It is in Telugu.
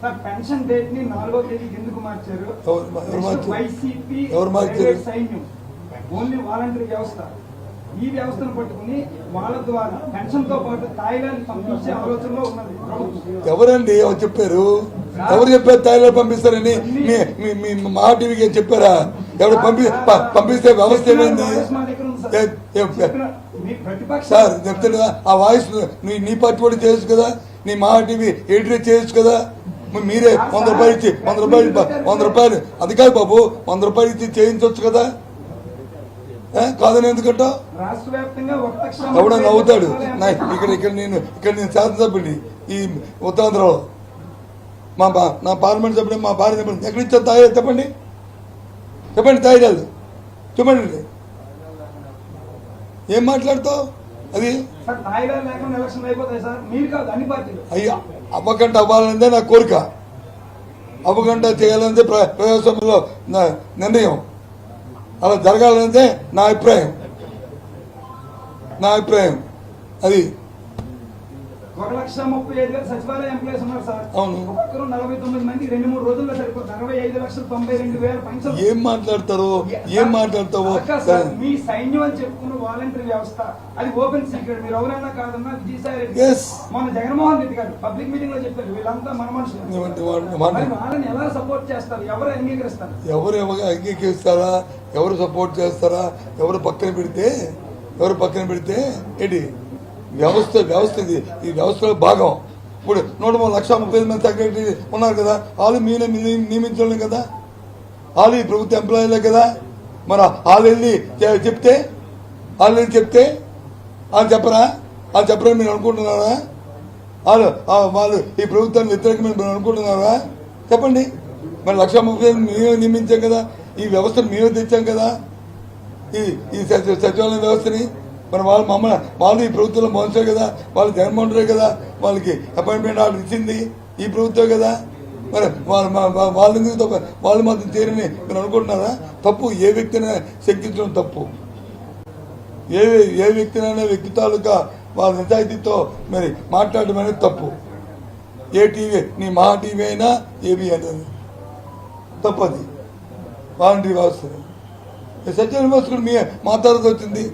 పెన్షన్ డేట్ ని 4వ తేదీకి ఎందుకు మార్చారు? వైసీపీ సైన్యం ఓన్లీ వాలంటరీ వ్యవస్థ, ఈ వ్యవస్థను పట్టుకుని వాళ్ళ ద్వారా పెన్షన్ తో పాటు థాయిలాండ్ పంపించే ఆలోచనలో ఉన్నది ప్రభుత్వం. ఎవరండి చెప్పారు? ఎవరు చెప్పారు థాయిలాండ్ పంపిస్తారని? మీ మా టీవీకి చెప్పారా? ఎవరు పంపిస్తే వ్యవస్థ ఏమైంది సార్? చెప్తున్నా ఆ వాయిస్ నీ పార్టీ కూడా చేయొచ్చు కదా, నీ మా టీవీ ఎడిటర్ చేయొచ్చు కదా. మీరే 100 రూపాయలు ఇచ్చి 100 రూపాయలు అది కాదు బాబు, 100 రూపాయలు ఇచ్చి చేయించవచ్చు కదా. కాదని ఎందుకంటా ఎవడో నవ్వుతాడు. ఇక్కడ నేను శాసనసభ్యుడిని ఈ ఉత్తరాంధ్రలో, నా పార్లమెంట్ సభ్యుడు మా భార్య చెప్పండి, ఎక్కడ ఇచ్చారు తాయి చెప్పండి, చెప్పండి తాయిరాలు చెప్పండి. ఏం మాట్లాడతావు? అది అయ్యా అవ్వకంట అవ్వాలనేదే నా కోరిక, అవ్వకంట చేయాలనేదే ప్రజాస్వామ్యంలో నిర్ణయం, అలా జరగాలనేదే నా అభిప్రాయం అది. 1,35,000 సచివాలయ ఎంప్లాయీస్ ఉన్నారు సార్. అవును, ఒక్కరు 49 మంది 2-3 రోజుల్లో సరిపోతుంది. 65,92,000 పెన్షన్. ఏం మాట్లాడతావు? మీ సైన్యం అని చెప్పుకున్న వాలంటరీ వ్యవస్థ అది ఓపెన్ సీక్రెట్. మీరు ఎవరైనా కాదన్నా విజయసాయి రెడ్డి మన జగన్మోహన్ రెడ్డి గారు పబ్లిక్ మీటింగ్ లో చెప్పారు, వీళ్ళంతా మన మనుషులు. వాళ్ళని ఎలా సపోర్ట్ చేస్తారు? ఎవరు అంగీకరిస్తారు? ఎవరు అంగీకరిస్తారా? ఎవరు సపోర్ట్ చేస్తారా? ఎవరు పక్కన పెడితే ఏంటి వ్యవస్థ ఇది, ఈ వ్యవస్థలో భాగం. ఇప్పుడు 1,30,35,000 మంది సెక్రటరీ ఉన్నారు కదా, వాళ్ళు మీరే నియమించలేం కదా, వాళ్ళు ఈ ప్రభుత్వ ఎంప్లాయీలే కదా. మరి వాళ్ళు వెళ్ళి చెప్తే వాళ్ళు చెప్పరా? వాళ్ళు చెప్పరని మీరు అనుకుంటున్నారా? వాళ్ళు ఈ ప్రభుత్వాన్ని వ్యతిరేకమైన మీరు అనుకుంటున్నారా? చెప్పండి. మరి 1,30,000 మేమే నియమించాం కదా, ఈ వ్యవస్థను మేమే తెచ్చాం కదా, ఈ సచివాలయ వ్యవస్థని. మరి వాళ్ళు ఈ ప్రభుత్వంలో మోసే కదా, వాళ్ళు జగన్మోహన్ రెడ్డి కదా వాళ్ళకి అపాయింట్మెంట్ ఆర్డర్ ఇచ్చింది ఈ ప్రభుత్వం కదా. మరి వాళ్ళు మాత్రం చేరని మీరు అనుకుంటున్నారా? తప్పు. ఏ వ్యక్తినైనా శంకించడం తప్పు. ఏ వ్యక్తినైనా వ్యక్తి తాలూకా వాళ్ళ నిజాయితీతో మరి మాట్లాడడం అనేది తప్పు. ఏ టీవీ, నీ మా టీవీ అయినా ఏబీ అనేది తప్పది. వాలంటరీ వ్యవస్థ సచివాలయ వ్యవస్థ కూడా మాట్లాడుతూ వచ్చింది.